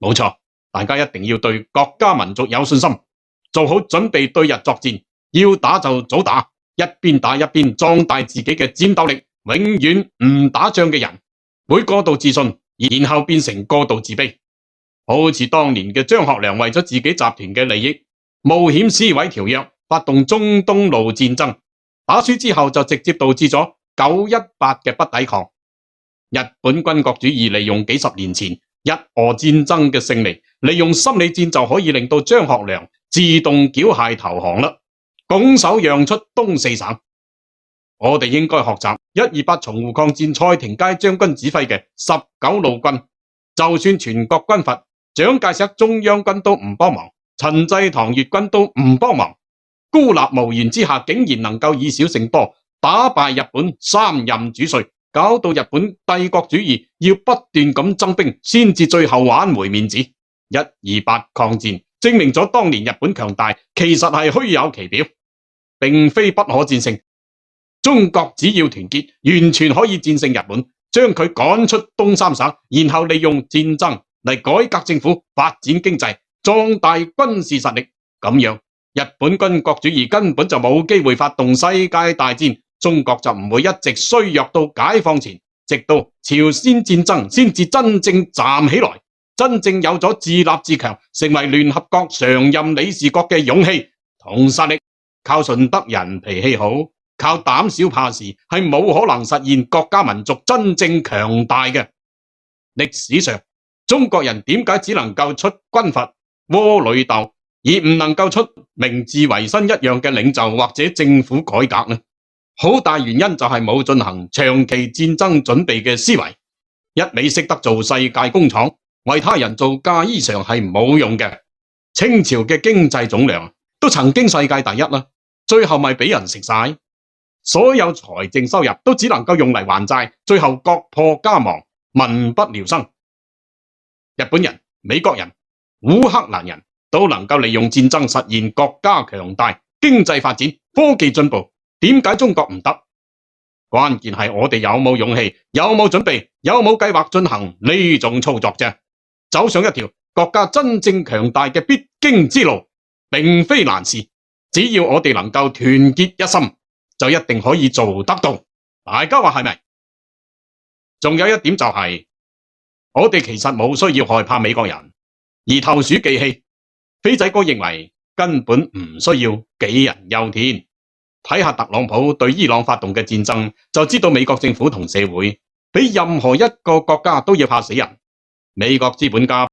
冇錯，大家一定要對國家民族有信心，做好準備對日作戰，要打就早打，一邊打一邊壯大自己嘅戰鬥力。永遠唔打仗嘅人會過度自信，然後變成過度自卑。好似當年嘅張學良為咗自己集團嘅利益，冒險撕毀條約，發動中東路戰爭，打輸之後就直接導致咗918嘅不抵抗。日本軍國主義利用幾十年前日俄戰爭嘅勝利，利用心理戰就可以令到張學良自動繳械投降啦，拱手讓出東四省。我哋應該學習128淞滬抗戰蔡廷鍇將軍指揮嘅19路軍，就算全國軍閥蔣介石中央軍都唔幫忙，陳濟棠粵軍都唔幫忙，孤立無援之下，竟然能夠以小勝多，打敗日本3任主帥，搞到日本帝國主義要不斷咁增兵，先至最後挽回面子。128抗戰證明咗當年日本強大其實係虛有其表，並非不可戰勝。中國只要團結，完全可以戰勝日本，將佢趕出東三省，然後利用戰爭嚟改革政府、發展經濟、壯大軍事實力。咁樣，日本軍國主義根本就冇機會發動世界大戰，中國就唔會一直衰弱到解放前，直到朝鮮戰爭先至真正站起來，真正有咗自立自強，成為聯合國常任理事國嘅勇氣同實力。靠順德人脾氣好，靠膽小怕事係冇可能實現國家民族真正強大嘅。歷史上，中國人點解只能夠出軍閥、窩裏鬥，而唔能夠出明治維新一樣嘅領袖或者政府改革呢？好大原因就係冇進行長期戰爭準備嘅思維，一味識得做世界工廠，為他人做嫁衣裳係冇用嘅。清朝嘅經濟總量都曾經世界第一啦，最後咪俾人食晒。所有財政收入都只能夠用嚟還債，最後國破家亡，民不聊生。日本人、美國人、烏克蘭人都能夠利用戰爭實現國家強大、經濟發展、科技進步，點解中國唔得？關鍵係我哋有冇勇氣、有冇準備、有冇計劃進行呢種操作啫。走上一條國家真正強大嘅必經之路，並非難事，只要我哋能夠團結一心，就一定可以做得到。大家話係咪？仲有一點就係，我哋其實冇需要害怕美國人，而投鼠忌器。飛仔哥認為根本唔需要杞人憂天。睇下特朗普對伊朗發動嘅戰爭，就知道美國政府同社會比任何一個國家都要怕死人。美國資本家